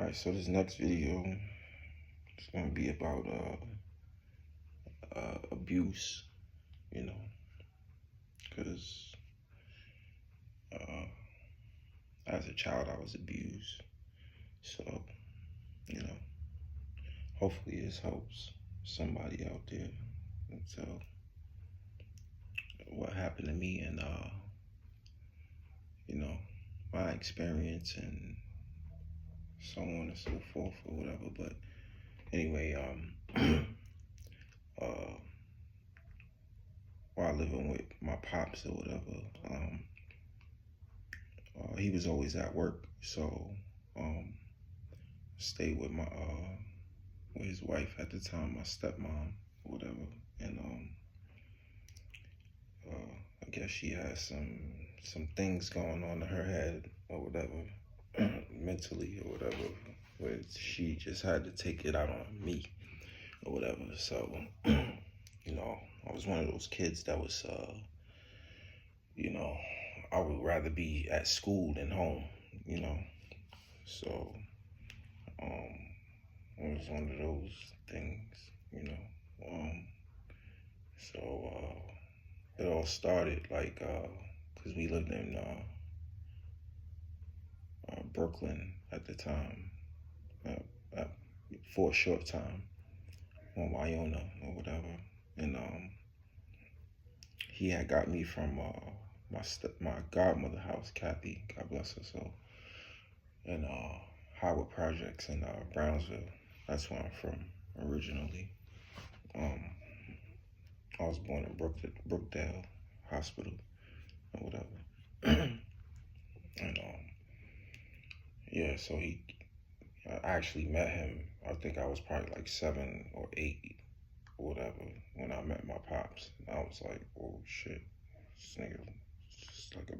Alright, so this next video is gonna be about abuse, you know, because as a child I was abused. So, you know, hopefully this helps somebody out there. And so, what happened to me and you know, my experience and so on and so forth or whatever. But anyway, while living with my pops or whatever, he was always at work, so stayed with my with his wife at the time, my stepmom or whatever, and I guess she had some things going on in her head or whatever, mentally or whatever, where she just had to take it out on me or whatever. So, you know, I was one of those kids that was, you know, I would rather be at school than home, you know. So, it was one of those things, you know. So it all started like, cause we lived in Brooklyn at the time, for a short time, on Wyona or whatever, and he had got me from my godmother house, Kathy, God bless her soul, in Howard Projects in Brownsville. That's where I'm from originally. I was born in Brookdale Hospital or whatever. And yeah, so I actually met him. I think I was probably like 7 or 8 or whatever when I met my pops. And I was like, oh shit, this nigga is just like a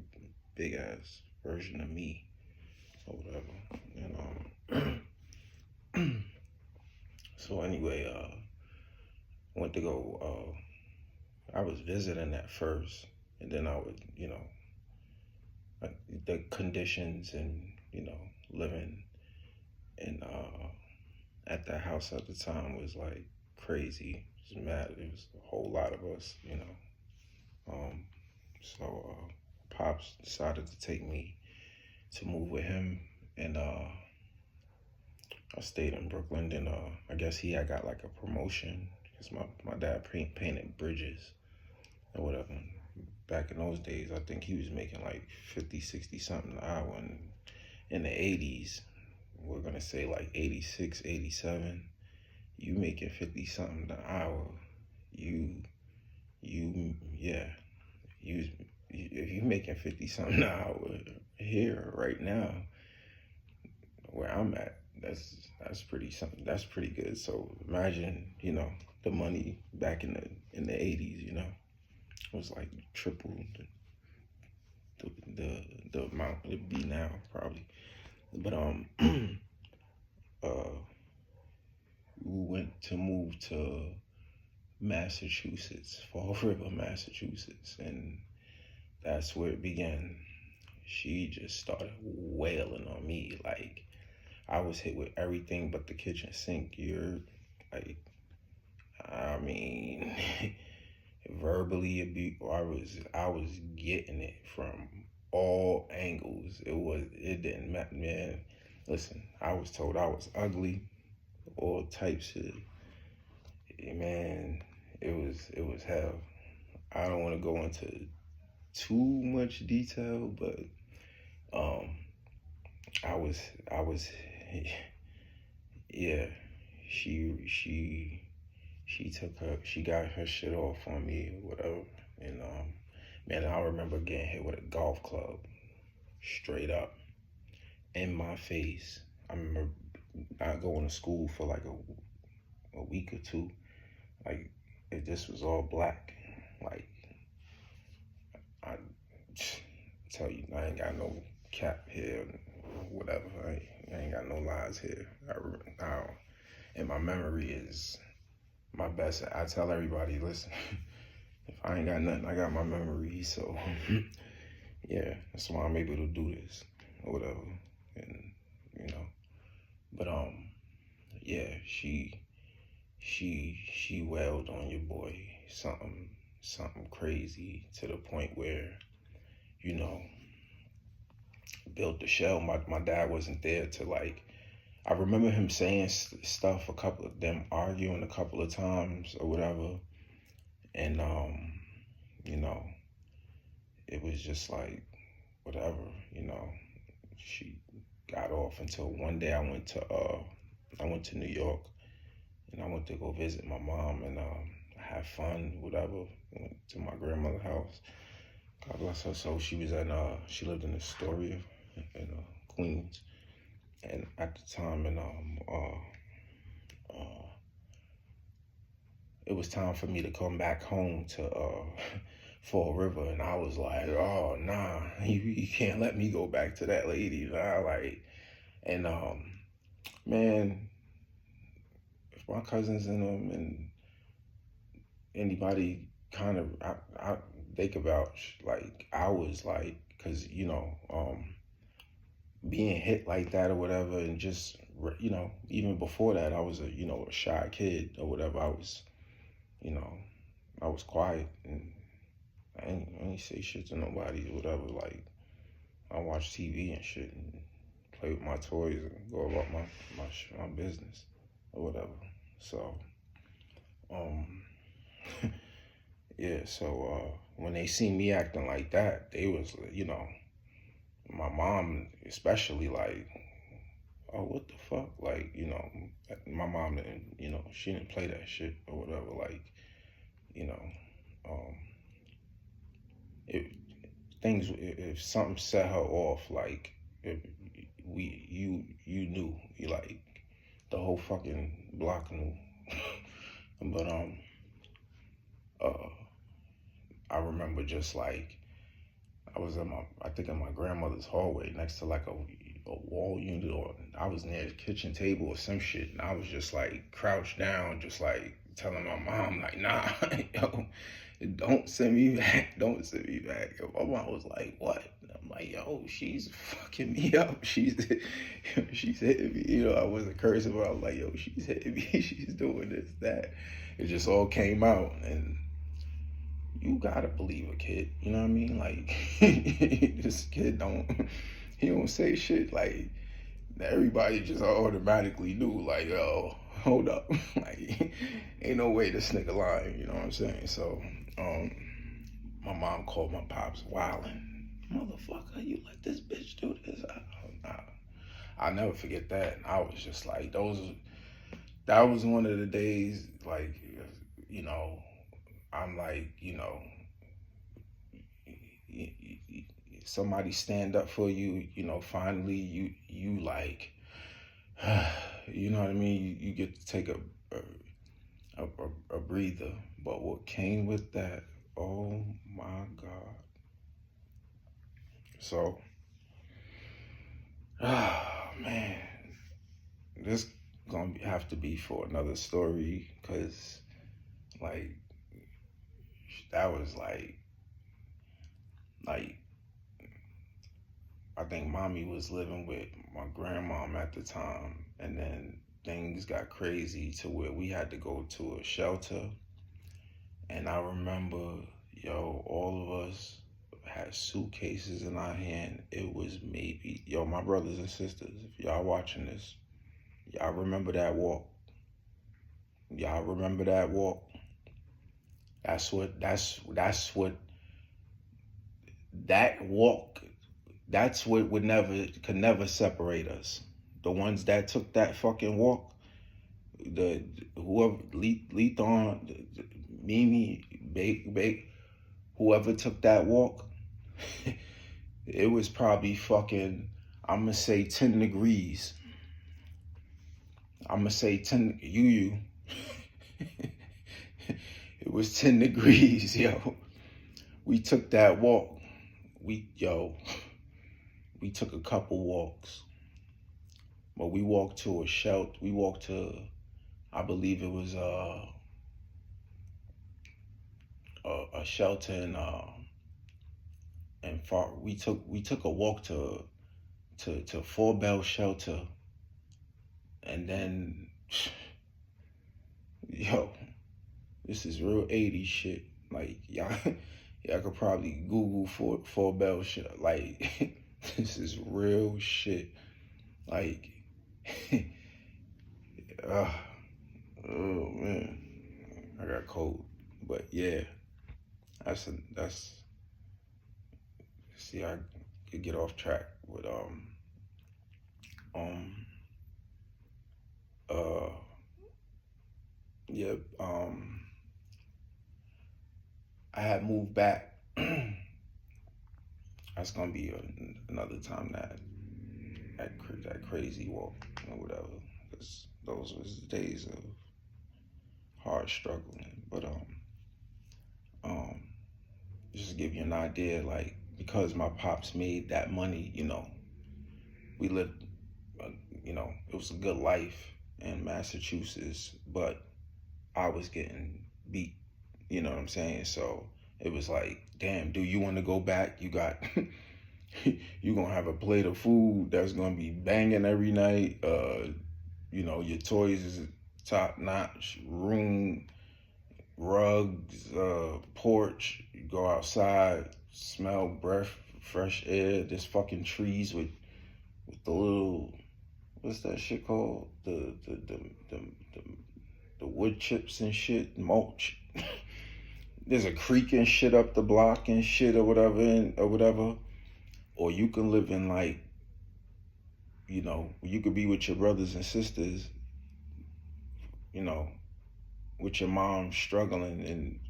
big ass version of me or whatever. And so anyway, went to go. I was visiting at first, and then I would, you know, like the conditions and, you know, living in at that house at the time was like crazy. It was mad. It was a whole lot of us, you know. So Pops decided to take me to move with him, and I stayed in Brooklyn. Then I guess he had got like a promotion because my dad painted bridges or whatever. Back in those days, I think he was making like 50, 60 something an hour. And in the 80s, we're gonna say like 86, 87, you making 50 something an hour, if you making 50 something an hour here right now, where I'm at, that's pretty something. That's pretty good. So imagine, you know, the money back in the 80s, you know. It was like triple the amount it'd be now probably. But we went to move to Massachusetts, Fall River, Massachusetts, and that's where it began. She just started wailing on me. Like, I was hit with everything but the kitchen sink. You're like, I mean, verbally abused. I was getting it from all angles. It didn't matter, man. Listen, I was told I was ugly, all types of, man, it was hell. I don't want to go into too much detail, but I was yeah, she got her shit off on me or whatever. And man, I remember getting hit with a golf club straight up in my face. I remember not going to school for like a week or two. Like, this was all black. Like, I tell you, I ain't got no cap here, whatever. I ain't got no lies here. And my memory is my best. I tell everybody, listen, if I ain't got nothing, I got my memory. So yeah, that's why I'm able to do this or whatever. And you know, But yeah, she wailed on your boy something crazy to the point where, you know, built the shell. My dad wasn't there to like. I remember him saying stuff, a couple of them arguing a couple of times or whatever, and you know, it was just like whatever, you know. She got off until one day I went to New York and I went to go visit my mom and have fun, whatever. Went to my grandmother's house. God bless her. So she was she lived in Astoria in Queens, and at the time, and it was time for me to come back home to Fall River, and I was like, oh nah, you can't let me go back to that lady, nah, like, and man, if my cousins and them and anybody kind of I they could vouch, like I was like, cause you know, being hit like that or whatever, and just you know, even before that, I was a shy kid or whatever. You know, I was quiet and I ain't say shit to nobody or whatever. Like I watch TV and shit and play with my toys and go about my business or whatever. So yeah. So when they see me acting like that, they was my mom especially like, oh, what the fuck? Like, my mom didn't, she didn't play that shit or whatever. Like, you know, um, if if something set her off, like, if you knew, you like, the whole fucking block knew. But, uh, I remember just like, I think in my grandmother's hallway next to like a wall unit, or I was near the kitchen table or some shit, and I was just like crouched down, just like telling my mom like, nah, yo, don't send me back, don't send me back. And my mom was like, what? And I'm like, yo, she's fucking me up. She's hitting me. I wasn't cursing, but I was like, yo, she's hitting me. She's doing this, that. It just all came out, and you gotta believe a kid, you know what I mean? Like, this kid he don't say shit. Like, everybody just automatically knew, like, yo, hold up. Like, ain't no way this nigga lying, you know what I'm saying? So, my mom called my pops wildin'. Motherfucker, you let this bitch do this? I'll never forget that. And I was just like, that was one of the days, like, I'm like, somebody stand up for you, finally you like, you know what I mean? You get to take a breather. But what came with that, oh my God. So, man, this gonna have to be for another story, because like, that was like I think mommy was living with my grandmom at the time, and then things got crazy to where we had to go to a shelter. And I remember, yo, all of us had suitcases in our hand. It was maybe, yo, my brothers and sisters, if y'all watching this, y'all remember that walk. Y'all remember that walk. That's what that walk, that's what could never separate us. The ones that took that fucking walk, whoever, Lethon, Mimi, Bake, whoever took that walk, it was probably fucking, I'm gonna say 10 degrees. I'm gonna say 10, it was 10 degrees, yo. We took that walk. We took a couple walks. But we walked to a shelter. We walked to, I believe it was a shelter in far. We took a walk to Four Bell Shelter And then, yo, this is real 80s shit. Like, y'all could probably Google for Bell shit. Like, this is real shit. Like, uh, oh man, I got cold. But yeah, that's. See, I could get off track with um uh yeah I had moved back. That's gonna be another time that crazy walk or whatever. Cause those was the days of hard struggling. But um just to give you an idea, like because my pops made that money, we lived, it was a good life in Massachusetts, but I was getting beat. You know what I'm saying? So it was like, damn, do you want to go back? You got, you gonna have a plate of food that's gonna be banging every night. Your toys is top notch, room, rugs, porch. You go outside, smell breath, fresh air. There's fucking trees with the little, what's that shit called? The wood chips and shit, mulch. There's a creek and shit up the block and shit or whatever. Or you can live in like, you could be with your brothers and sisters, you know, with your mom struggling and,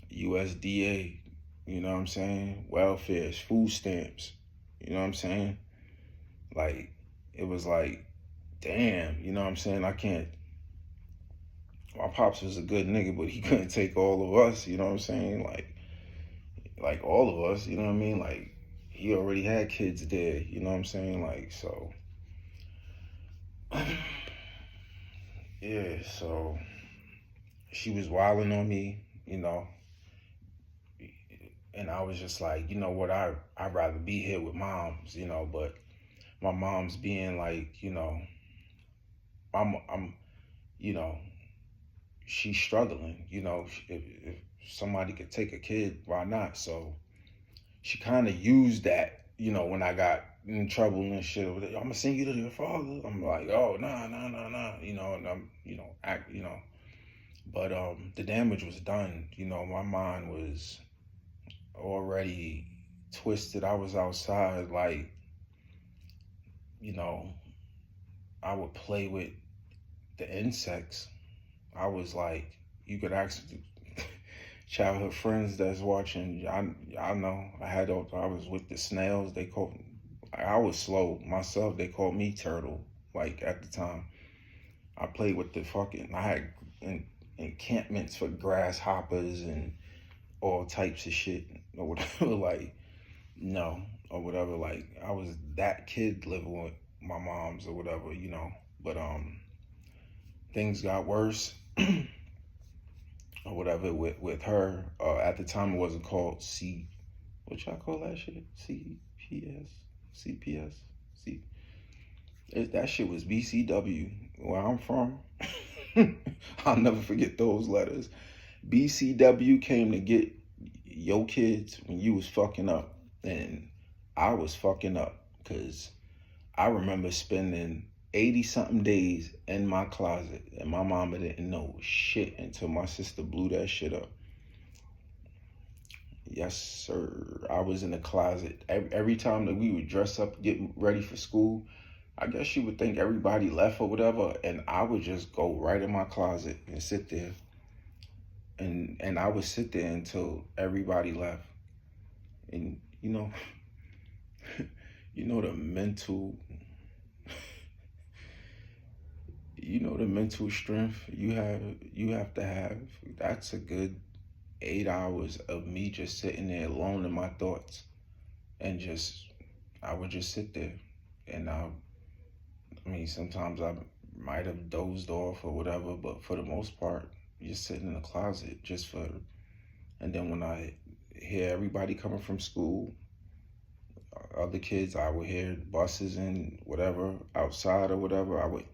USDA, you know what I'm saying? Welfare, food stamps, you know what I'm saying? Like, it was like, damn, you know what I'm saying? My pops was a good nigga, but he couldn't take all of us, you know what I'm saying? Like all of us, you know what I mean? Like, he already had kids there, you know what I'm saying? Like, so, yeah, so she was wilding on me, and I was just like, you know what, I'd rather be here with moms, but my mom's being like, I'm, she's struggling, if somebody could take a kid, why not? So she kind of used that, when I got in trouble and shit. I'm gonna send you to your father. I'm like, oh, nah, and I'm, act, but the damage was done. My mind was already twisted. I was outside, like, I would play with the insects. I was like, you could ask childhood friends that's watching. I know I was with the snails. I was slow myself. They called me Turtle. Like at the time, I played with I had encampments for grasshoppers and all types of shit or whatever. Like, no, or whatever. Like, I was that kid living with my moms or whatever, But things got worse or whatever with her. At the time, it wasn't called what y'all call that shit? CPS, that shit was BCW. Where I'm from, I'll never forget those letters. BCW came to get your kids when you was fucking up, and I was fucking up because I remember spending 80 something days in my closet, and my mama didn't know shit until my sister blew that shit up. Yes, sir. I was in the closet every time that we would dress up, get ready for school. I guess she would think everybody left or whatever, and I would just go right in my closet and sit there. And I would sit there until everybody left. And the mental the mental strength you have to have. That's a good 8 hours of me just sitting there alone in my thoughts, and I would just sit there, and sometimes I might have dozed off or whatever, but for the most part, just sitting in the closet and then when I hear everybody coming from school, other kids, I would hear buses and whatever outside or whatever. I would,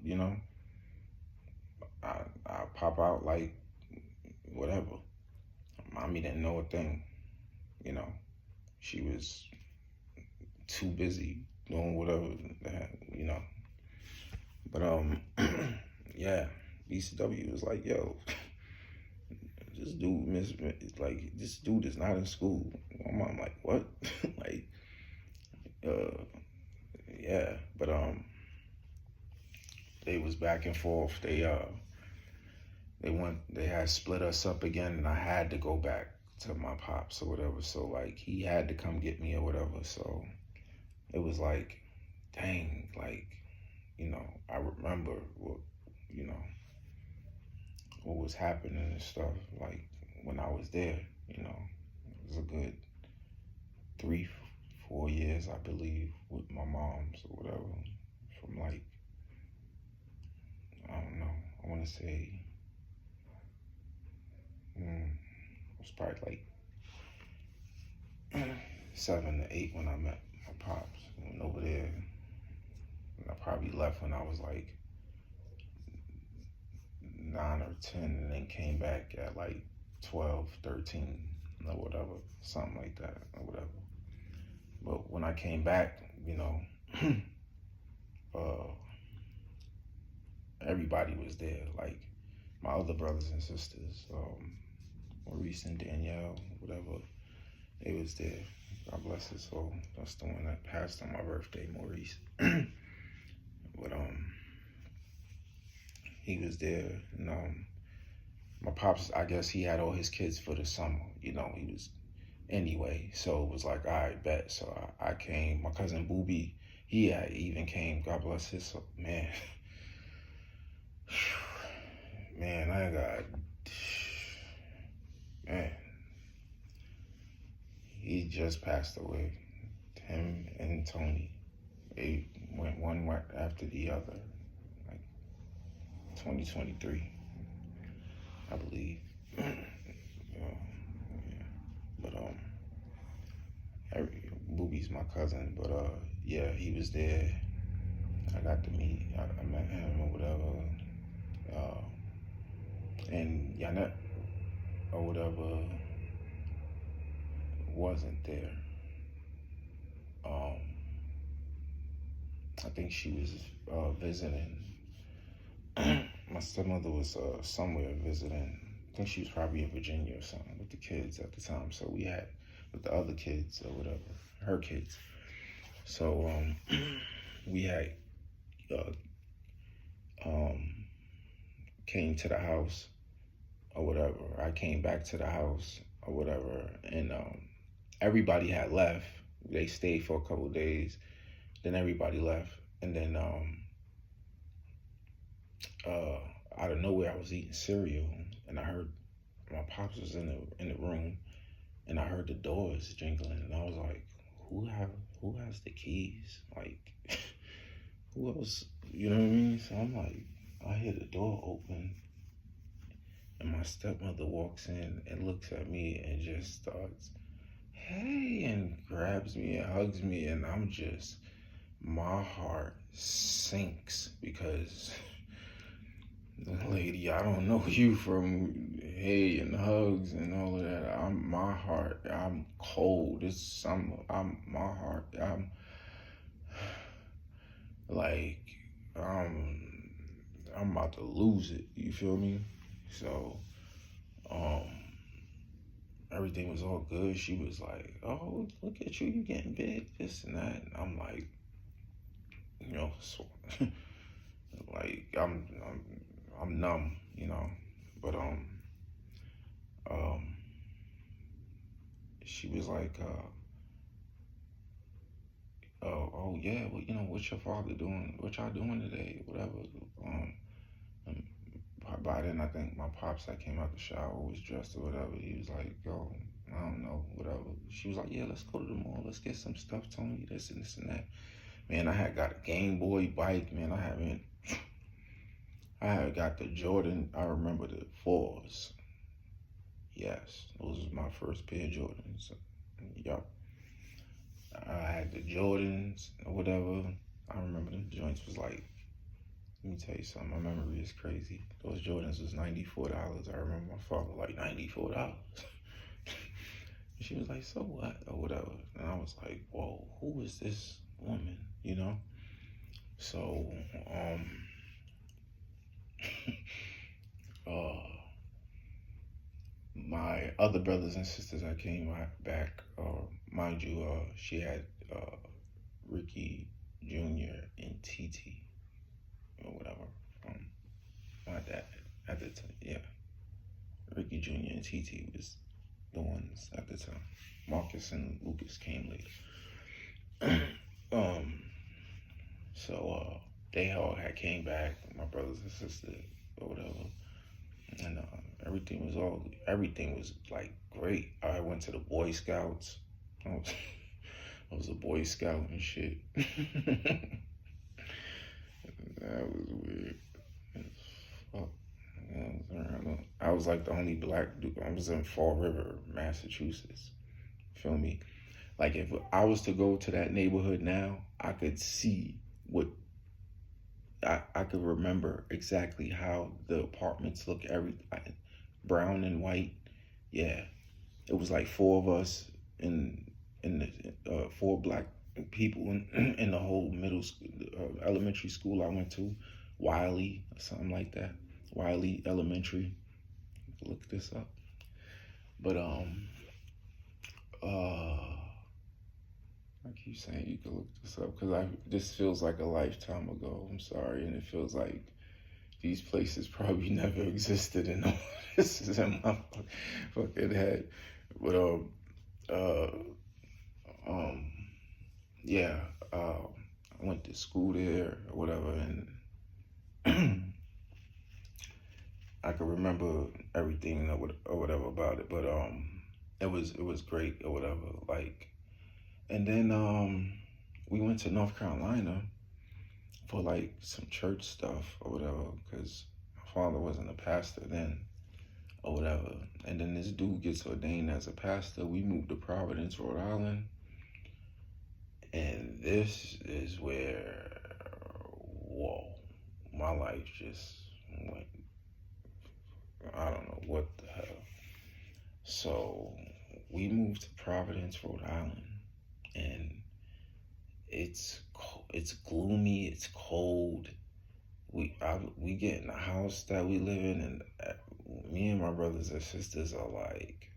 I pop out like whatever. Mommy didn't know a thing, you know. She was too busy doing whatever, you know. But yeah, BCW was like, yo, this dude is not in school. My mom like, what? Like, uh, yeah. But they was back and forth. They had split us up again, and I had to go back to my pops or whatever. So like he had to come get me or whatever. So it was like, dang, like, I remember you know, what was happening and stuff, like when I was there, it was a good 3, 4 years, I believe, with my moms or whatever, from like, I don't know, I want to say, it was probably like 7 to 8 when I met my pops. Went over there, and I probably left when I was like 9 or 10, and then came back at like 12, 13, or whatever, something like that, or whatever. But when I came back, everybody was there, like my other brothers and sisters, Maurice and Danielle, whatever, they was there. God bless his soul. That's the one that passed on my birthday, Maurice. But he was there, and my pops, I guess he had all his kids for the summer. He was anyway. So it was like, all right, bet. So I came. My cousin Booby, he had even came. God bless his soul. Man. Man, man. He just passed away. Him and Tony, they went one right after the other. Like 2023, I believe. Yeah. But Booby's my cousin, but yeah, he was there. I got to meet, I met him or whatever. And Yanet or whatever wasn't there. I think she was visiting. My stepmother was somewhere visiting. I think she was probably in Virginia or something with the kids at the time. So we had with the other kids or whatever, her kids. So we had came to the house or whatever. I came back to the house or whatever, and everybody had left. They stayed for a couple of days, then everybody left, and then out of nowhere I was eating cereal, and I heard my pops was in the room, and I heard the doors jingling, and I was like, who has the keys? Like, who else? You know what I mean? So I'm like, I hear the door open, and my stepmother walks in and looks at me and just starts, hey, and grabs me and hugs me, and my heart sinks because the lady, I don't know you from hey and hugs and all of that. I'm cold. My heart, like, I'm about to lose it. You feel me? So, everything was all good. She was like, oh, look at you getting big, this and that. And I'm like, so, like, I'm numb, but, she was like, oh yeah, well, what's your father doing? What y'all doing today? Whatever. By then, I think my pops that came out the shower was dressed or whatever. He was like, yo, I don't know, whatever. She was like, yeah, let's go to the mall. Let's get some stuff, Tony, this and this and that. Man, I had got a Game Boy bike, man. I had got the Jordan, I remember the 4s. Yes, those was my first pair of Jordans. Yup. I had the Jordans or whatever. I remember them joints was like, let me tell you something, my memory is crazy. Those Jordans was $94. I remember my father like $94. She was like, so what? Or whatever. And I was like, whoa, who is this woman? You know? So, uh, my other brothers and sisters that came back, mind you, she had Ricky Jr. and TT or whatever from my dad at the time. Yeah, Ricky Jr. and TT was the ones at the time. Marcus and Lucas came later. um, so they all had came back, my brothers and sisters or whatever, and everything was like great. I went to the Boy Scouts. I was, I was a Boy Scout and shit. That was weird. Fuck. I was like the only black dude. I was in Fall River, Massachusetts. Feel me? Like if I was to go to that neighborhood now, I could see what I could remember exactly how the apartments look. Brown and white. Yeah, it was like four of us in the four black people in the whole middle school, elementary school I went to, Wiley or something like that. Wiley Elementary. Look this up. But I keep saying you can look this up because this feels like a lifetime ago. I'm sorry, and it feels like these places probably never existed, and all this is in my fucking head. But uh, um, yeah, I went to school there or whatever, and I can remember everything or whatever about it. But it was great or whatever. Like, and then we went to North Carolina for like some church stuff or whatever, because my father wasn't a pastor then or whatever. And then this dude gets ordained as a pastor. We moved to Providence, Rhode Island. And this is where, whoa, my life just went, I don't know what the hell. So we moved to Providence, Rhode Island, and it's gloomy, it's cold. We get in the house that we live in, and me and my brothers and sisters are like,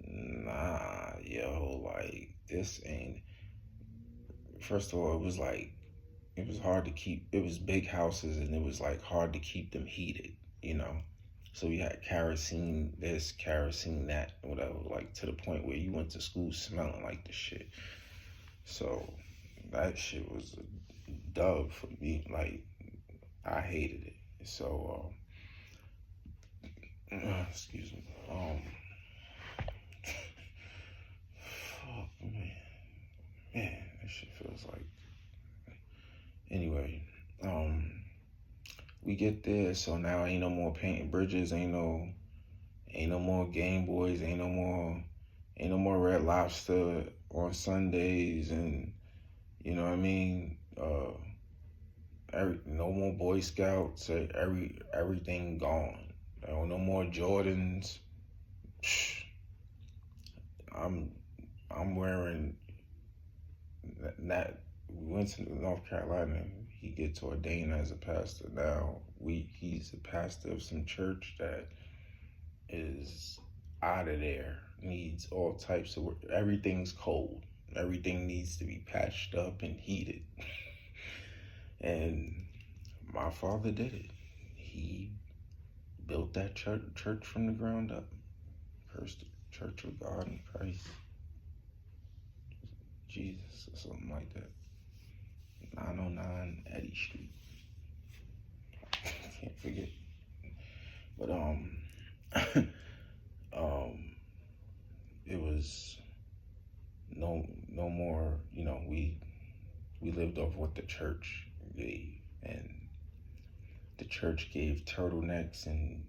nah, yo, like this ain't. First of all, it was hard to keep. It was big houses, and it was like hard to keep them heated, you know. So we had kerosene this, kerosene that, whatever. Like to the point where you went to school smelling like the shit. So that shit was a dub for me. Like I hated it. So excuse me. Fuck man, that shit feels like. Anyway, we get there, so now ain't no more painting bridges, ain't no more Game Boys, ain't no more Red Lobster on Sundays, and you know what I mean. No more Boy Scouts. Everything gone. No more Jordans. I'm wearing that. We went to North Carolina. He gets ordained as a pastor now. He's a pastor of some church that is out of there. Needs all types of work. Everything's cold. Everything needs to be patched up and heated. And my father did it. He built that church from the ground up. First Church of God in Christ. Jesus or something like that. 909 Eddy Street. Can't forget. But it was no more, you know, we lived off what the church gave, and the church gave turtlenecks and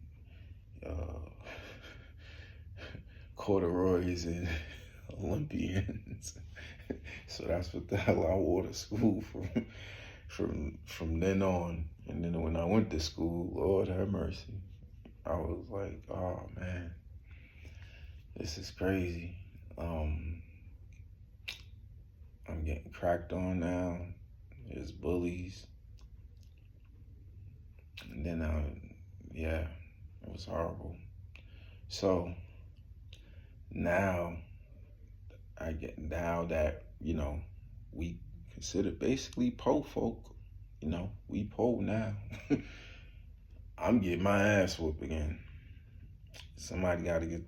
corduroys and Olympians. So that's what the hell I wore to school from then on. And then when I went to school, Lord have mercy, I was like, oh man, this is crazy. I'm getting cracked on now. There's bullies. And then yeah, it was horrible. So now now that, we consider basically po folk, we po now. I'm getting my ass whooped again. Somebody got to get,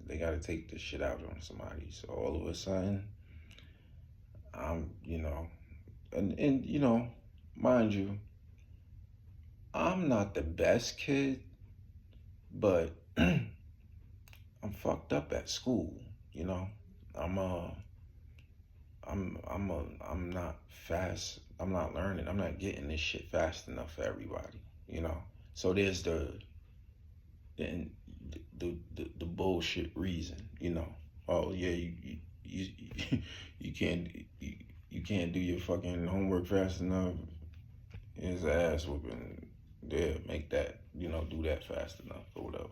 they got to take this shit out on somebody. So all of a sudden, I'm, and mind you, I'm not the best kid, but I'm fucked up at school. I'm I'm not fast. I'm not learning. I'm not getting this shit fast enough for everybody. So there's the the bullshit reason. Oh yeah, you you can't you can't do your fucking homework fast enough. His ass whooping. Yeah, make that, do that fast enough or whatever,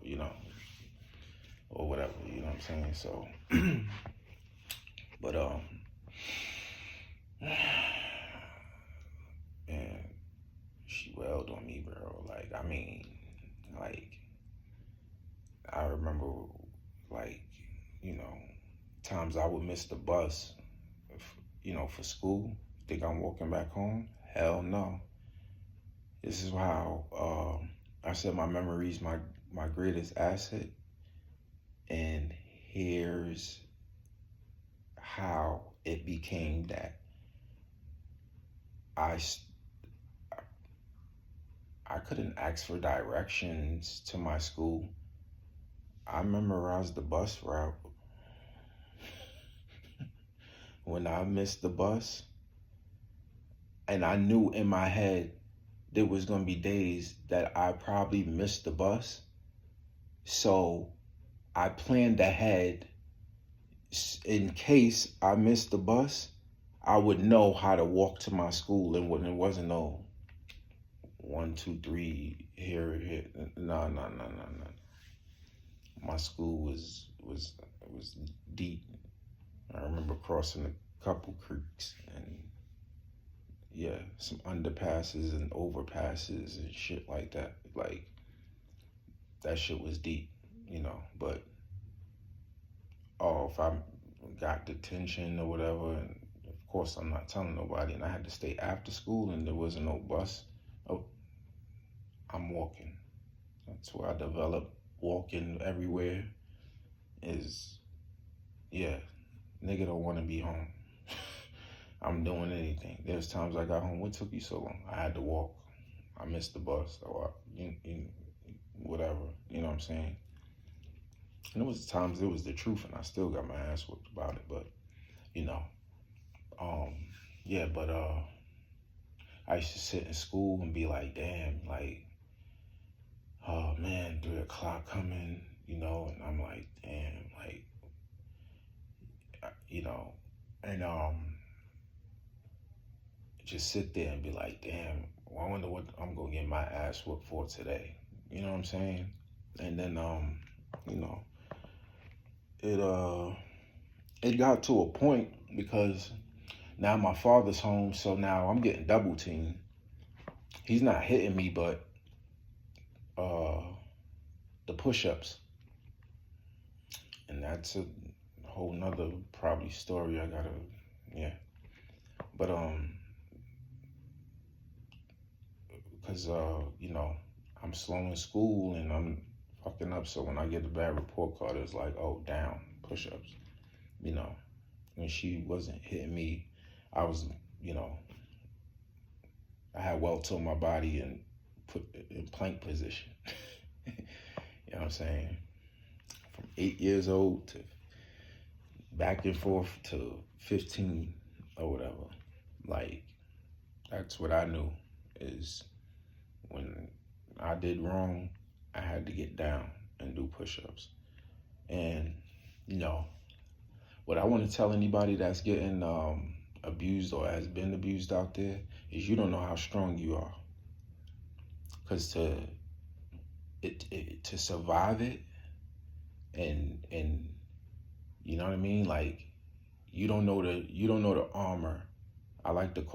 or whatever, you know what I'm saying? So, but, man, she wailed on me, bro. Like, I remember, like, you know, times I would miss the bus, for school. Think I'm walking back home? Hell no. This is how I said my memory is my greatest asset. And here's how it became that I couldn't ask for directions to my school. I memorized the bus route. When I missed the bus, and I knew in my head there was going to be days that I probably missed the bus. So I planned ahead in case I missed the bus. I would know how to walk to my school, and when it wasn't no 1, 2, 3 here. No. My school was deep. I remember crossing a couple creeks and yeah, some underpasses and overpasses and shit like that. Like that shit was deep, But if I got detention or whatever, and of course I'm not telling nobody, and I had to stay after school and there wasn't no bus. Oh, I'm walking. That's where I developed walking everywhere. Yeah, nigga don't want to be home. I'm doing anything. There's times I got home. What took you so long? I had to walk. I missed the bus or whatever. You know what I'm saying? And there was times it was the truth, and I still got my ass whooped about it. But yeah. But I used to sit in school and be like, damn, like, oh man, 3:00 coming, and I'm like, damn, like, and just sit there and be like, damn, well, I wonder what I'm gonna get my ass whooped for today. You know what I'm saying? And then it got to a point because now my father's home, so now I'm getting double teamed. He's not hitting me, but the push-ups, and that's a whole nother probably story I gotta, yeah. But because I'm slow in school and I'm fucking up, so when I get a bad report card, it's like, oh, down, push-ups. When she wasn't hitting me, I was, I had welts on my body and put in plank position. You know what I'm saying? From 8 years old to back and forth to 15 or whatever. Like, that's what I knew is when I did wrong, I had to get down and do push-ups. And you know, what I want to tell anybody that's getting abused or has been abused out there is you don't know how strong you are. Because to survive it and you know what I mean, like you don't know the armor.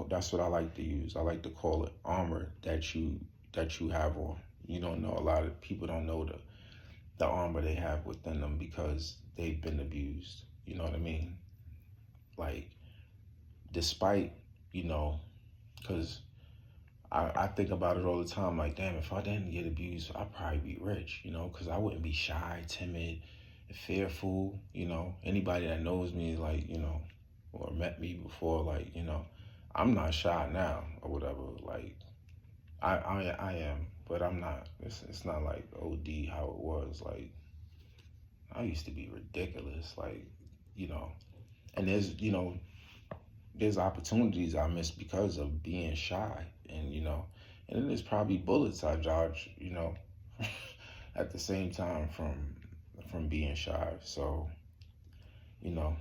That's what I like to use. I like to call it armor that you have on. You don't know, a lot of people don't know the armor they have within them because they've been abused. You know what I mean? Like, despite, you know, because I think about it all the time. Like, damn, if I didn't get abused, I'd probably be rich, you know, because I wouldn't be shy, timid, fearful. You know, anybody that knows me, like, you know, or met me before, like, you know, I'm not shy now or whatever. Like, I am, but I'm not. It's not like OD how it was. Like, I used to be ridiculous. Like, you know, and there's opportunities I missed because of being shy, and you know, and then there's probably bullets I dodged, you know, at the same time from being shy. So, you know,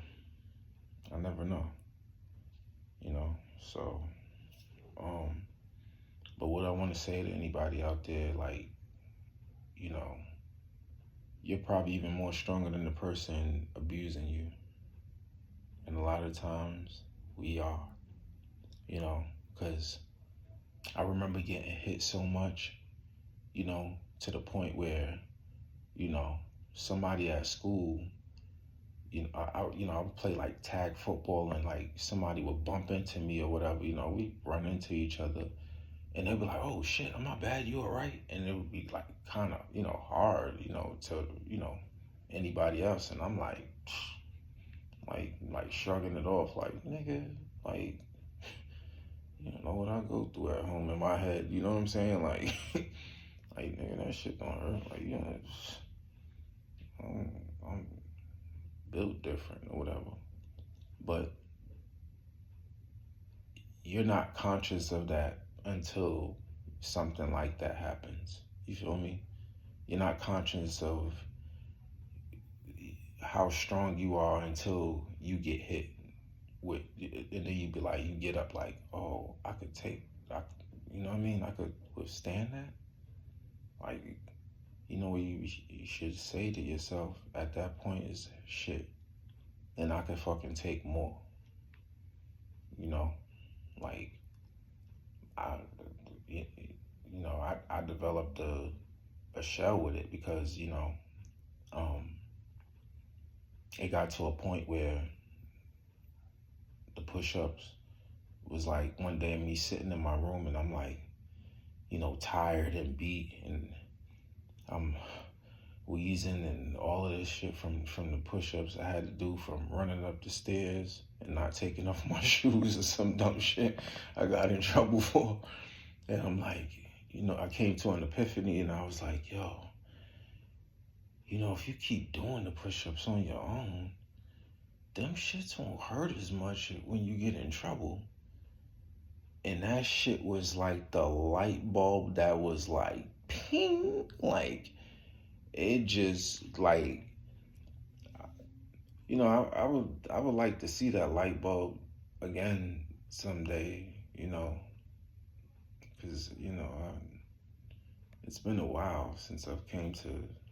I never know, you know. So, um, but what I want to say to anybody out there, like, you know, you're probably even more stronger than the person abusing you, and a lot of times we are, you know, because I remember getting hit so much, you know, to the point where, you know, somebody at school, I would play like tag football and like somebody would bump into me or whatever, you know, we run into each other and they'd be like, oh shit, I'm not bad, you all right? And it would be like kind of, you know, hard, you know, to, you know, anybody else. And I'm like, like shrugging it off, like, nigga, like, you don't know what I go through at home in my head, you know what I'm saying? Like, like, nigga, that shit don't hurt. Like, you know, I'm built different or whatever. But you're not conscious of that until something like that happens. You feel me? You're not conscious of how strong you are until you get hit with, and then you be like, you get up like, oh, you know what I mean? I could withstand that. Like, you know what you should say to yourself at that point is, shit, and I could fucking take more. You know, like, I, you know, I developed a shell with it because, you know, it got to a point where the push-ups was like one day me sitting in my room and I'm like, you know, tired and beat and I'm wheezing and all of this shit from the push-ups I had to do from running up the stairs and not taking off my shoes or some dumb shit I got in trouble for. And I'm like, you know, I came to an epiphany and I was like, yo, you know, if you keep doing the push-ups on your own, them shits won't hurt as much when you get in trouble. And that shit was like the light bulb that was like, ping, like, it just like, you know, I would like to see that light bulb again someday, you know, because, you know, it's been a while since I've came to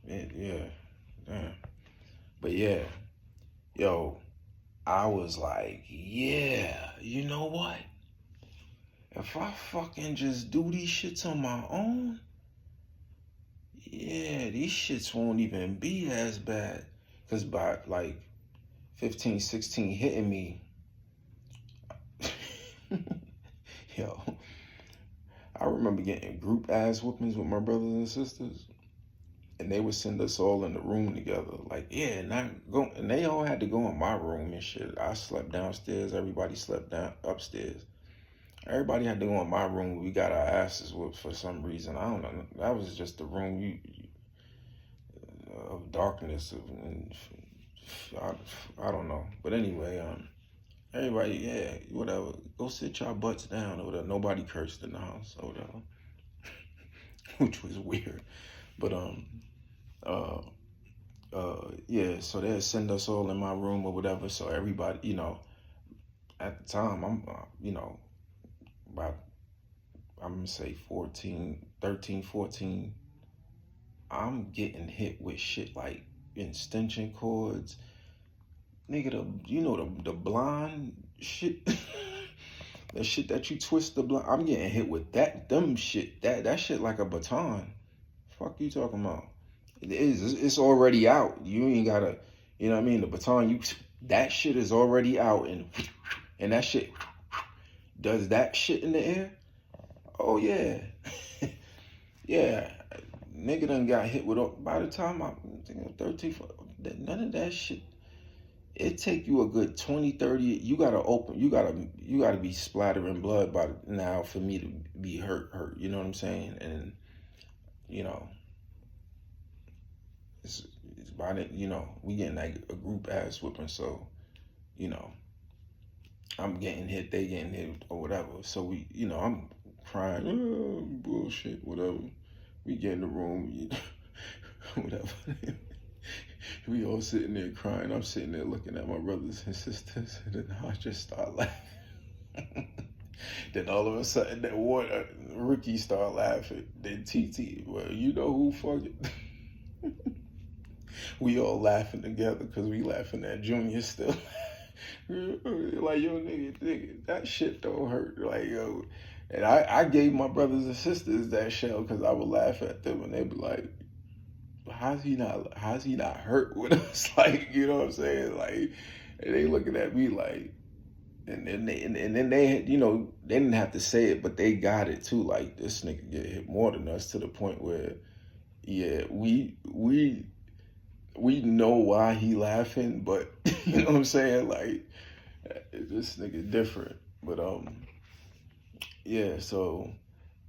it, yeah, damn. But yeah, yo, I was like, yeah, you know what? If I fucking just do these shits on my own, yeah, these shits won't even be as bad. Because by like 15, 16 hitting me, yo, I remember getting group ass whoopings with my brothers and sisters. And they would send us all in the room together. Like, yeah, and they all had to go in my room and shit. I slept downstairs. Everybody slept down upstairs. Everybody had to go in my room. We got our asses whooped for some reason. I don't know. That was just the room of darkness. I don't know. But anyway, everybody, yeah, whatever. Go sit your butts down or whatever. Nobody cursed in the house or whatever, which was weird. But yeah, so they'll send us all in my room or whatever. So everybody, at the time, about, I'm gonna say 14, 13, 14. I'm getting hit with shit like extension cords, nigga. The blind shit, the shit that you twist the blind. I'm getting hit with them shit. That shit like a baton. Fuck you talking about? It is. It's already out. You ain't gotta. You know what I mean? The baton. That shit is already out, and that shit does that shit in the air. Oh yeah, yeah. Nigga done got hit with. By the time I'm 13, none of that shit. It take you a good 20, 30. You gotta be splattering blood by now for me to be hurt. You know what I'm saying? And you know, it's about it. We getting like a group ass whipping, so you know, I'm getting hit, they getting hit or whatever. So I'm crying, bullshit, whatever. We get in the room, whatever. We all sitting there crying. I'm sitting there looking at my brothers and sisters, and then I just start laughing. Then all of a sudden, that one Ricky start laughing. Then TT, well, you know who fucking. We all laughing together because we laughing at Junior still. Like, yo, nigga, that shit don't hurt. Like, yo. And I gave my brothers and sisters that shell because I would laugh at them and they'd be like, how's he not hurt with us? Like, you know what I'm saying? Like, and they looking at me like, and then they they didn't have to say it, but they got it too. Like, this nigga get hit more than us, to the point where, yeah, we know why he laughing, but you know what I'm saying? Like, this nigga different. But yeah. So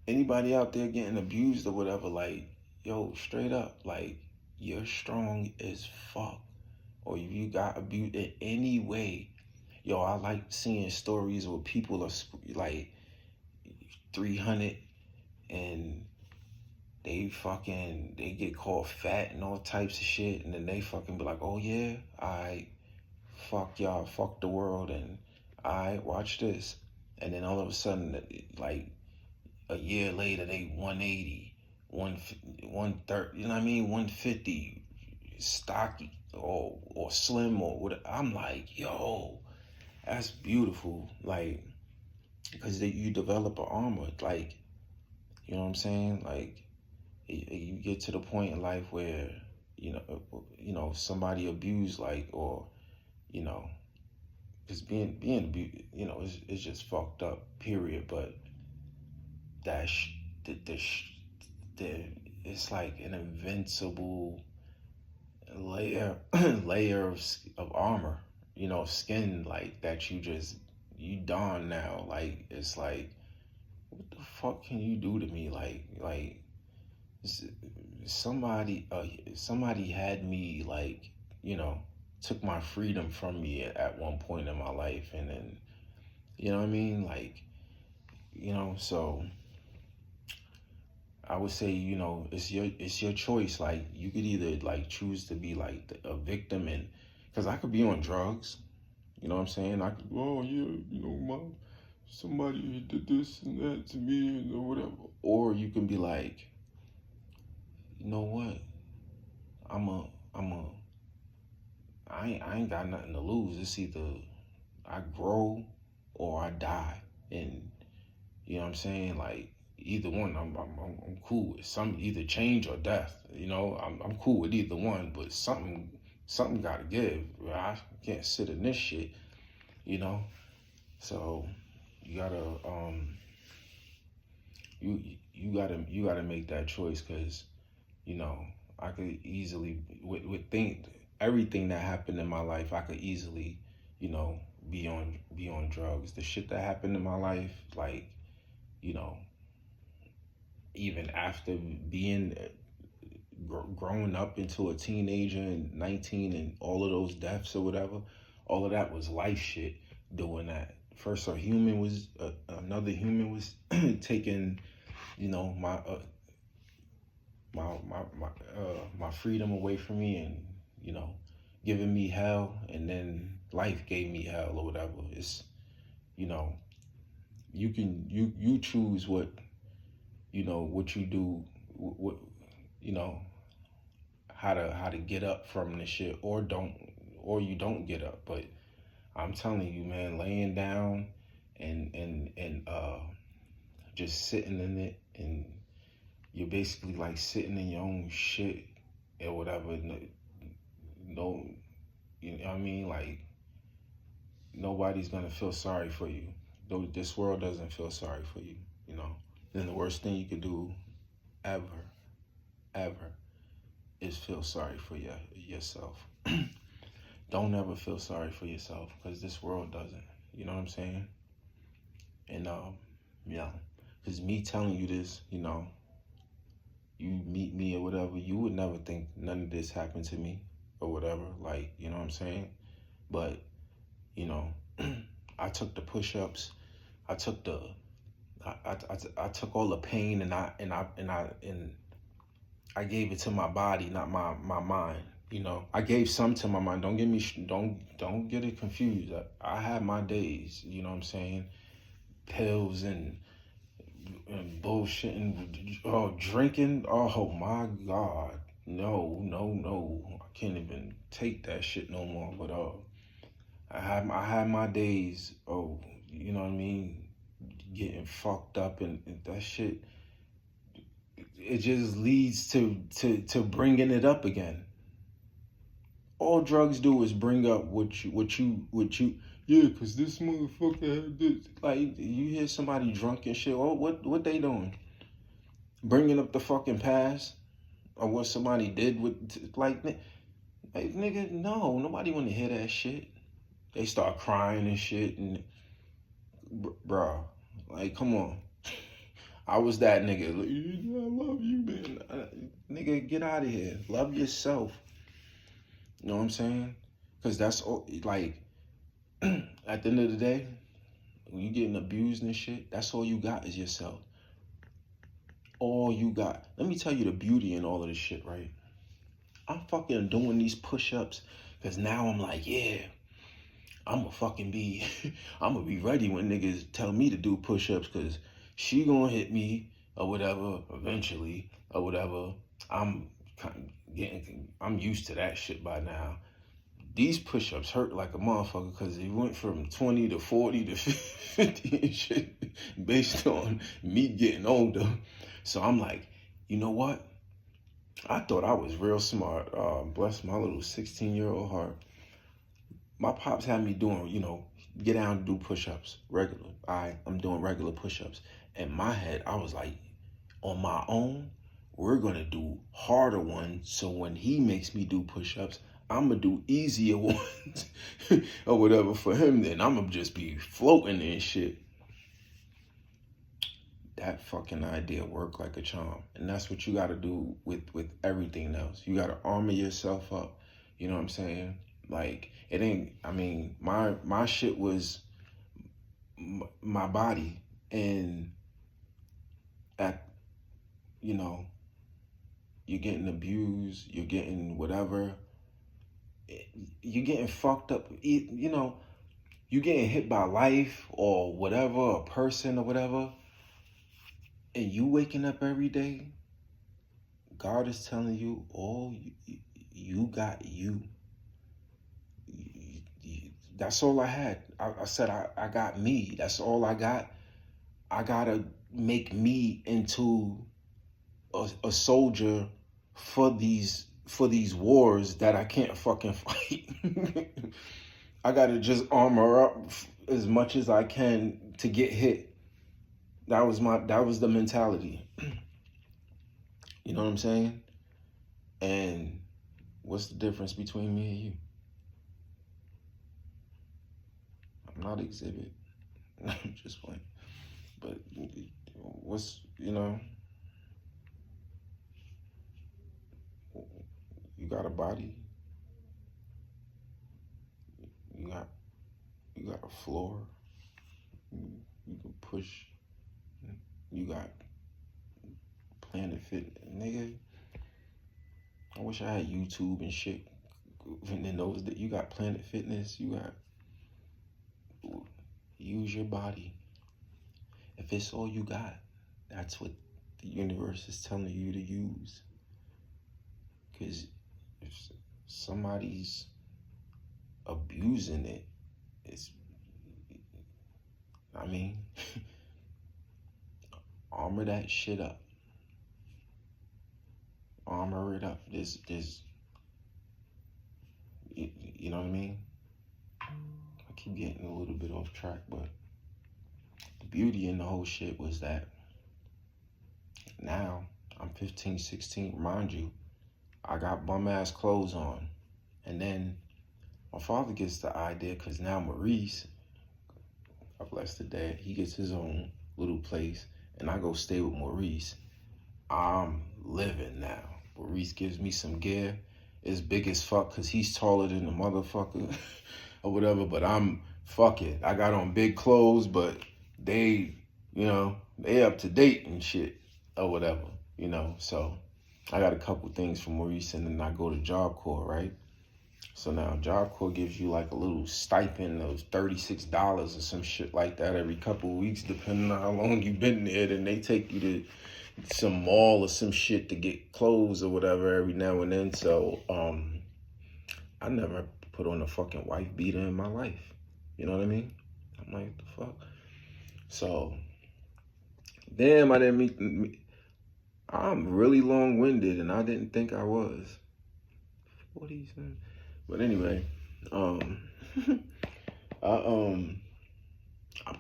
anybody out there getting abused or whatever, like, yo, straight up, like, you're strong as fuck. Or if you got abused in any way, yo, I like seeing stories where people are like 300 and they get called fat and all types of shit, and then they fucking be like, oh yeah, I fuck y'all, fuck the world, and I watch this, and then all of a sudden, like a year later, they 180, 130, you know what I mean, 150, stocky or slim or whatever. I'm like, yo, that's beautiful, like, because you develop an armor, like, you know what I'm saying, like. You get to the point in life where somebody abused, like, or because being abused, it's just fucked up, period. But that the it's like an invincible layer layer of armor, skin, like, that you don now. Like, it's like, what the fuck can you do to me? Like somebody had me, like, took my freedom from me at one point in my life, and then, you know what I mean, like, so I would say, it's your choice. Like, you could either, like, choose to be like a victim, and because I could be on drugs, you know what I'm saying, I could, oh yeah, somebody did this and that to me and whatever, or you can be like, you know what? I ain't got nothing to lose. It's either I grow or I die, and you know what I'm saying. Like, either one, I'm cool with. Some either change or death. I'm cool with either one, but something got to give. I can't sit in this shit. So you gotta you gotta make that choice, because I could easily with think everything that happened in my life, I could easily, be on drugs. The shit that happened in my life, like, even after being growing up into a teenager and 19 and all of those deaths or whatever, all of that was life shit. Doing that, first another human was taking, my my freedom away from me, and you know, giving me hell, and then life gave me hell or whatever. It's, you know, you choose what, you know, what you do, what, you know, how to get up from the shit, or don't, or you don't get up. But I'm telling you, man, laying down and just sitting in it, and you're basically like sitting in your own shit or whatever. No, you know what I mean? Like, nobody's gonna feel sorry for you. Though this world doesn't feel sorry for you, you know. Then the worst thing you could do ever, ever, is feel sorry for yourself. Don't ever feel sorry for yourself, because this world doesn't. You know what I'm saying? And yeah, because me telling you this, you know, you meet me or whatever, you would never think none of this happened to me or whatever. Like, you know what I'm saying? But, you know, I took the push-ups. I took the, I took all the pain, and I gave it to my body, not my mind. You know, I gave some to my mind. Don't get me, don't get it confused. I had my days. You know what I'm saying? Pills and bullshit and drinking. Oh my God, no, no, no. I can't even take that shit no more. But I had my days. Oh, you know what I mean? Getting fucked up, and that shit. It just leads to bringing it up again. All drugs do is bring up what you. Yeah, cause this motherfucker had this. Like, you hear somebody drunk and shit. Oh, what they doing? Bringing up the fucking past or what somebody did with, like nigga. No, nobody want to hear that shit. They start crying and shit, and bruh, like, come on. I was that nigga. Like, I love you, man. Nigga, get out of here. Love yourself. You know what I'm saying? Because that's all, like, at the end of the day, when you getting abused and shit, that's all you got is yourself. All you got. Let me tell you the beauty in all of this shit, right? I'm fucking doing these push-ups because now I'm like, yeah, I'm gonna fucking be, I'm gonna be ready when niggas tell me to do push-ups, because she gonna hit me or whatever eventually or whatever. I'm I'm used to that shit by now. These push-ups hurt like a motherfucker because it went from 20 to 40 to 50 and shit based on me getting older. So I'm like, you know what? I thought I was real smart. Bless my little 16-year-old heart. My pops had me doing, you know, get down and do push-ups regular. I'm doing regular push-ups. In my head, I was like, on my own, we're gonna do harder ones. So when he makes me do push-ups, I'm gonna do easier ones or whatever for him. Then I'm gonna just be floating and shit. That fucking idea worked like a charm, and that's what you gotta do with everything else. You gotta armor yourself up. You know what I'm saying? Like, it ain't. I mean, my shit was my body, and at, you know, you're getting abused, you're getting whatever, you're getting fucked up. You know, you getting hit by life or whatever, a person or whatever, and you waking up every day. God is telling you, oh, you got you. That's all I had. I said I got me. That's all I got. I gotta make me into a soldier for these wars that I can't fucking fight. I gotta just armor up as much as I can to get hit. That was the mentality. You know what I'm saying? And what's the difference between me and you? I'm not exhibit. I'm just playing. But what's, you know, you got a body. You got a floor. You can push. You got Planet Fit, nigga. I wish I had YouTube and shit And then those that you got Planet Fitness, you got use your body. If it's all you got, that's what the universe is telling you to use. Because if somebody's abusing it, it's, I mean, armor that shit up. Armor it up. You know what I mean? I keep getting a little bit off track, but the beauty in the whole shit was that now I'm 15, 16, mind you, I got bum ass clothes on. And then my father gets the idea, because now Maurice, God bless the dad, he gets his own little place, and I go stay with Maurice. I'm living now. Maurice gives me some gear. It's big as fuck because he's taller than the motherfucker or whatever, but fuck it. I got on big clothes, but they up to date and shit or whatever, So I got a couple things from Maurice, and then I go to Job Corps, right? So now Job Corps gives you like a little stipend of $36 or some shit like that every couple of weeks, depending on how long you've been there. Then they take you to some mall or some shit to get clothes or whatever every now and then. So I never put on a fucking wife beater in my life. You know what I mean? I'm like, what the fuck? So, damn, I didn't meet. I'm really long-winded, and I didn't think I was. 40 cents. But anyway, I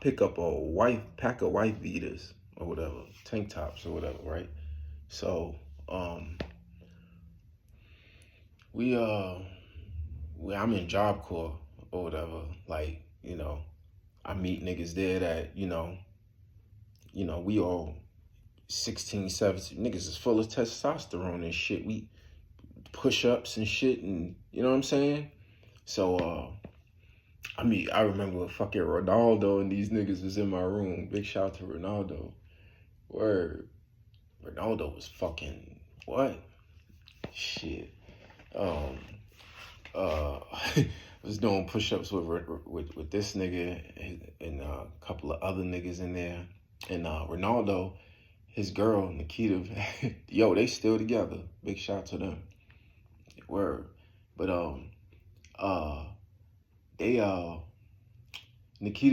pick up a pack of wife beaters or whatever, tank tops or whatever, right? So, I'm in Job Corps or whatever. Like, I meet niggas there that, we all 16, 17, niggas is full of testosterone and shit. We push-ups and shit, and you know what I'm saying? So, I remember fucking Ronaldo and these niggas was in my room. Big shout out to Ronaldo. Word. Ronaldo was fucking, what? Shit. Was doing push-ups with this nigga and a couple of other niggas in there. And Ronaldo, his girl, Nikita, yo, they still together. Big shout out to them. Word. But Nikita,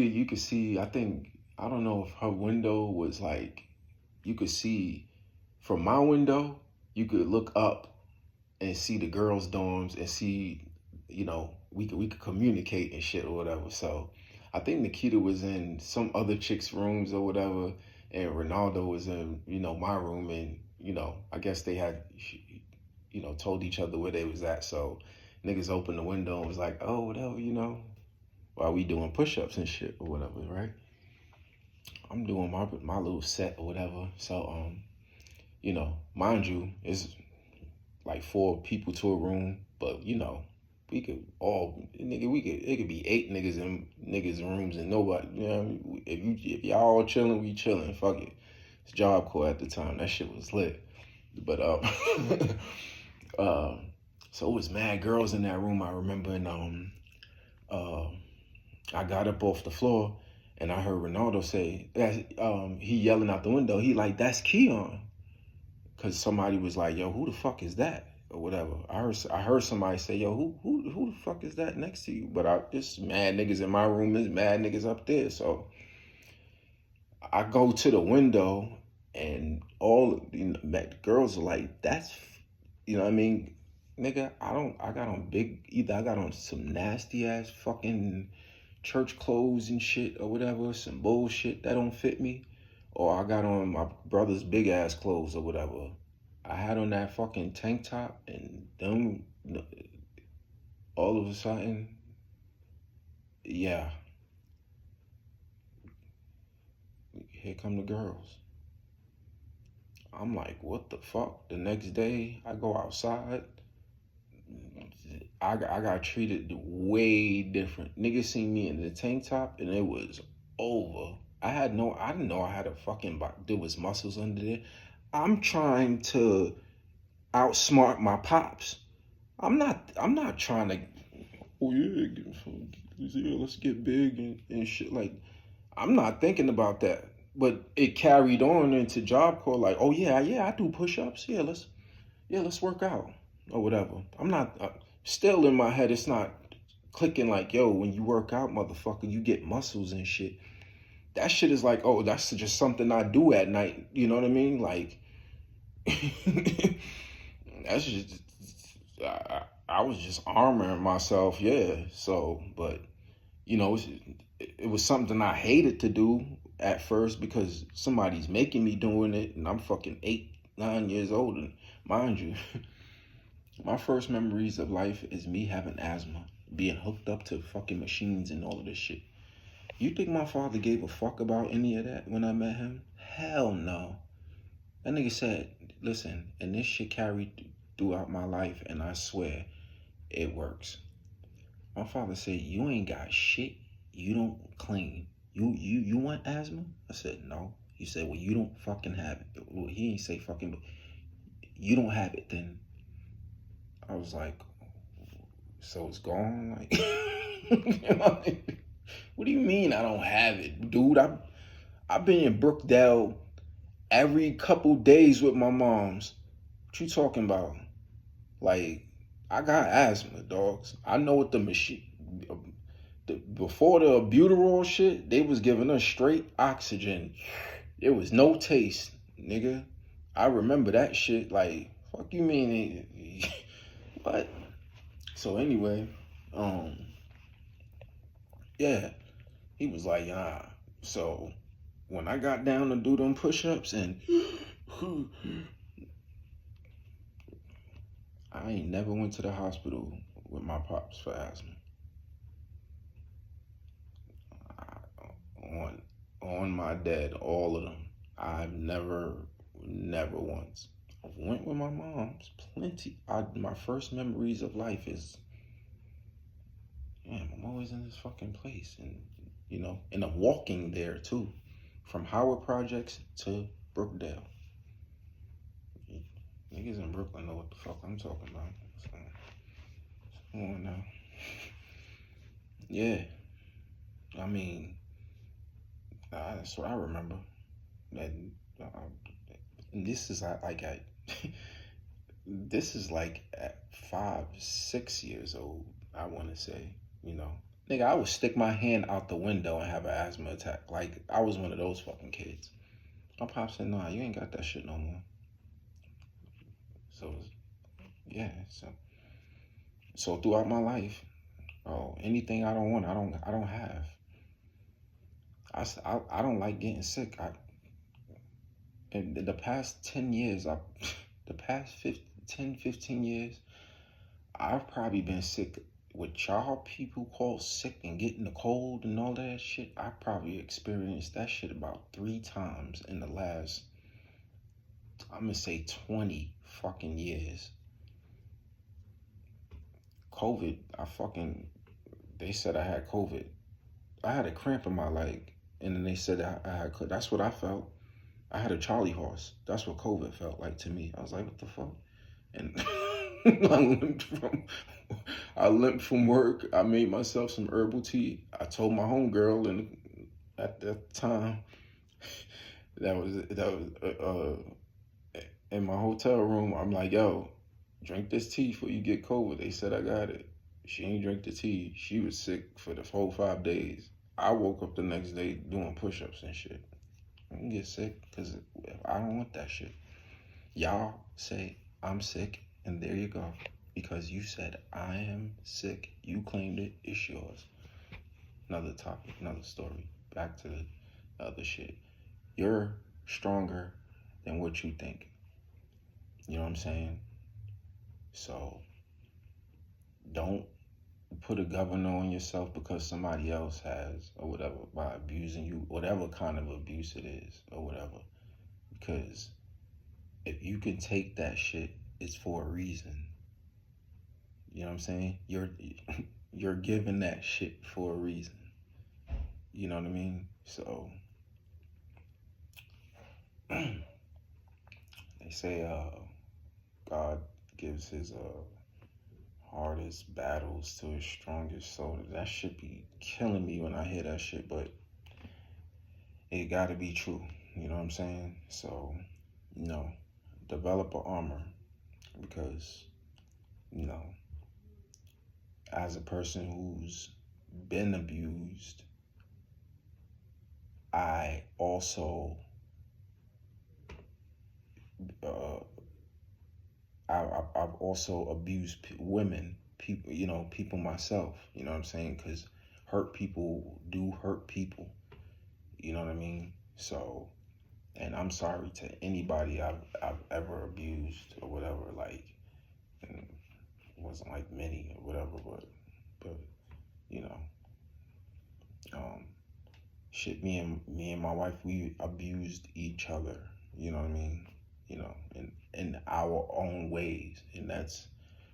you could see, I don't know if her window was like, you could see from my window, you could look up and see the girls' dorms and see, we could communicate and shit or whatever. So I think Nikita was in some other chick's rooms or whatever, and Ronaldo was in, my room, and, I guess they had, told each other where they was at. So niggas opened the window and was like, oh, whatever, while we doing push-ups and shit or whatever, right? I'm doing my little set or whatever. So, mind you, it's like 4 people to a room, but, it could be 8 niggas in rooms and nobody, if y'all all chilling, we chilling, fuck it. It's Job Corps at the time. That shit was lit. But, so it was mad girls in that room, I remember, and, I got up off the floor and I heard Ronaldo say, he yelling out the window, he like, that's Keon. Cause somebody was like, yo, who the fuck is that? Or whatever. I heard somebody say, yo, who the fuck is that next to you? But it's mad niggas in my room, there's mad niggas up there. So I go to the window and all the girls are like, that's, you know what I mean? Nigga, I got on some nasty ass fucking church clothes and shit or whatever, some bullshit that don't fit me, or I got on my brother's big ass clothes or whatever. I had on that fucking tank top, and them, all of a sudden, yeah, here come the girls. I'm like, what the fuck? The next day, I go outside, I got treated way different. Niggas seen me in the tank top and it was over. I didn't know I had a fucking, there was muscles under there. I'm trying to outsmart my pops. I'm not trying to, oh yeah, let's get big and shit. Like, I'm not thinking about that. But it carried on into Job Corps, like, oh yeah, I do push-ups. Let's work out or whatever. I'm not still in my head. It's not clicking like, yo, when you work out, motherfucker, you get muscles and shit. That shit is like, oh, that's just something I do at night. You know what I mean? Like, that's just I was just armoring myself, yeah. So, but it was something I hated to do at first because somebody's making me doing it, and I'm fucking 8, 9 years old, and mind you, my first memories of life is me having asthma, being hooked up to fucking machines and all of this shit. You think my father gave a fuck about any of that when I met him? Hell no. That nigga said, listen, and this shit carried throughout my life, and I swear it works. My father said, you ain't got shit. You don't clean. You want asthma? I said, no. He said, well, you don't fucking have it. Well, he ain't say fucking, but you don't have it then. I was like, so it's gone? Like, what do you mean I don't have it? Dude, I've been in Brookdale every couple days with my moms. What you talking about? Like, I got asthma, dogs. I know what the machine. Before the albuterol shit, they was giving us straight oxygen. There was no taste, nigga. I remember that shit. Like, fuck you mean? What? So anyway, yeah, he was like, ah. So when I got down to do them push-ups and I ain't never went to the hospital with my pops for asthma. On my dad, all of them. I've never once. I went with my mom's plenty. My first memories of life is, damn, I'm always in this fucking place, and I'm walking there too, from Howard Projects to Brookdale. Niggas in Brooklyn know what the fuck I'm talking about. So, come on now. Yeah, I mean, that's what I remember. And this is like at this is like at 5, 6 years old. I want to say, nigga, I would stick my hand out the window and have an asthma attack. Like I was one of those fucking kids. My pop said, "Nah, you ain't got that shit no more." So yeah, so throughout my life, oh, anything I don't want, I don't have. I don't like getting sick. In the past 10 years, the past 15 years, I've probably been sick. What y'all people call sick and getting the cold and all that shit, I probably experienced that shit about 3 times in the last, I'm gonna say 20 fucking years. COVID, they said I had COVID. I had a cramp in my leg, and then they said I had, that's what I felt. I had a Charlie horse. That's what COVID felt like to me. I was like, what the fuck? And I limped from work. I made myself some herbal tea. I told my homegirl, and at that time, that was in my hotel room. I'm like, yo, drink this tea before you get COVID. They said I got it. She ain't drink the tea. She was sick for the whole 5 days. I woke up the next day doing push-ups and shit. I can get sick because I don't want that shit. Y'all say I'm sick, and there you go. Because you said I am sick. You claimed it. It's yours. Another topic, another story. Back to the other shit. You're stronger than what you think. You know what I'm saying? So don't put a governor on yourself because somebody else has or whatever by abusing you, whatever kind of abuse it is or whatever. Because if you can take that shit, it's for a reason. You know what I'm saying? You're given that shit for a reason. You know what I mean? So they say God gives his hardest battles to his strongest. So that should be killing me when I hear that shit, but it gotta be true. You know what I'm saying? So, you know, develop a armor because, you know, as a person who's been abused, I also, uh, I've also abused women, people, you know, people myself. You know what I'm saying? Because hurt people do hurt people. You know what I mean? So, and I'm sorry to anybody I've ever abused or whatever. Like, and it wasn't like many or whatever, but you know, um, shit. Me and my wife, we abused each other. You know what I mean? You know, in our own ways, and that's,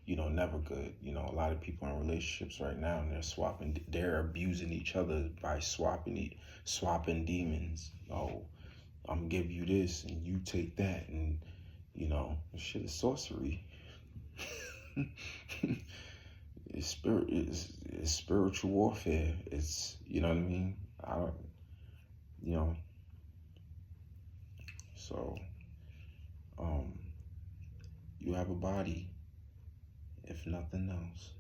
you know, never good. You know, a lot of people in relationships right now, and they're abusing each other by swapping demons. Oh, I'm gonna give you this and you take that, and you know, shit is sorcery. It's spiritual warfare. It's, you know what I mean. I don't, you know. So, um, you have a body, if nothing else.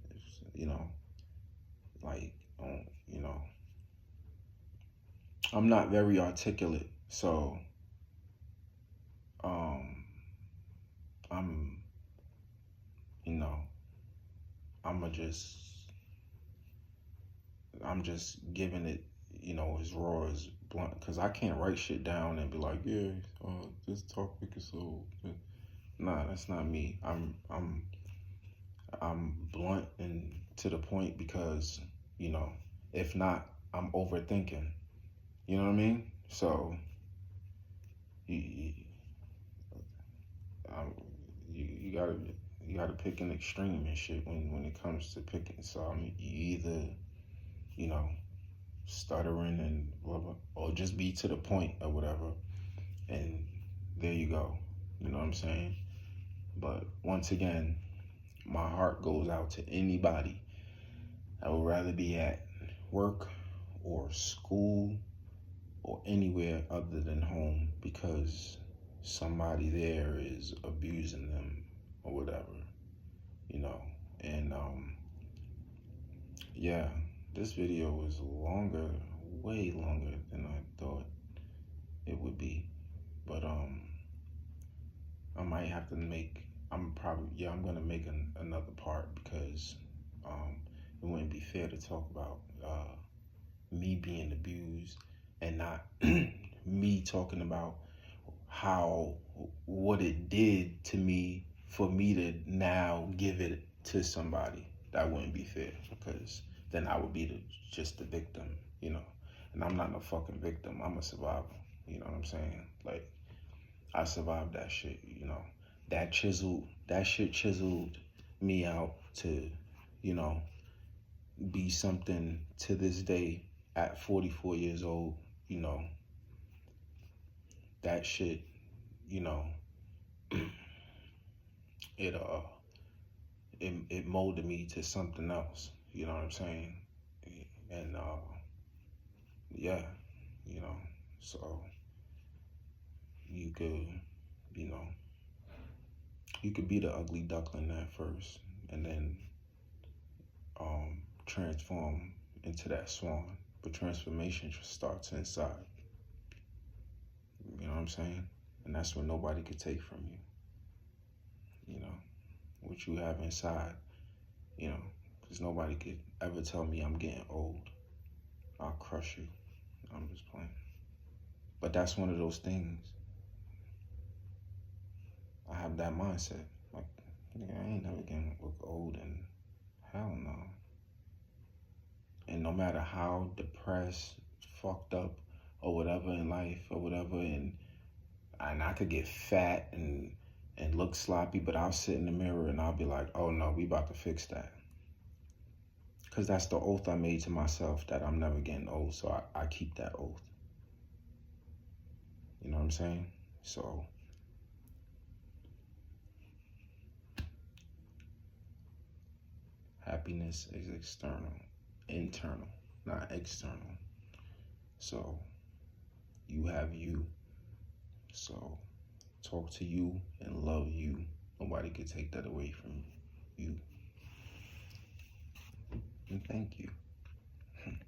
If, you know, like, you know, I'm not very articulate, so um, I'm, you know, I'm just I'm just giving it, you know, as raw as blunt, because I can't write shit down and be like, yeah, this topic is so. Nah, that's not me. I'm blunt and to the point because, you know, if not, I'm overthinking. You know what I mean? So you, um, you gotta pick an extreme and shit when it comes to picking. So I mean, you either, you know, stuttering and whatever, or just be to the point or whatever, and there you go. You know what I'm saying? But once again, my heart goes out to anybody that would rather be at work or school or anywhere other than home because somebody there is abusing them or whatever, you know. And yeah, this video was longer, way longer than I thought it would be. But I might have to make. I'm gonna make another part because it wouldn't be fair to talk about me being abused and not me talking about how what it did to me for me to now give it to somebody. That wouldn't be fair because then I would be just the victim, you know. And I'm not no fucking victim. I'm a survivor. You know what I'm saying? Like, I survived that shit, you know. That shit chiseled me out to, you know, be something to this day at 44 years old, you know. That shit, you know, it it molded me to something else, you know what I'm saying? And yeah, you know, so you could, you know, you could be the ugly duckling at first and then transform into that swan. But transformation just starts inside. You know what I'm saying? And that's what nobody could take from you. You know, what you have inside, you know, because nobody could ever tell me I'm getting old. I'll crush you. I'm just playing. But that's one of those things. I have that mindset. Like, nigga, I ain't never gonna look old, and hell no. And no matter how depressed, fucked up, or whatever in life, or whatever, and I could get fat and look sloppy, but I'll sit in the mirror and I'll be like, oh no, we about to fix that. Because that's the oath I made to myself that I'm never getting old, so I keep that oath. You know what I'm saying? So, Happiness is internal, not external. So you have you. So talk to you and love you. Nobody can take that away from you. And thank you.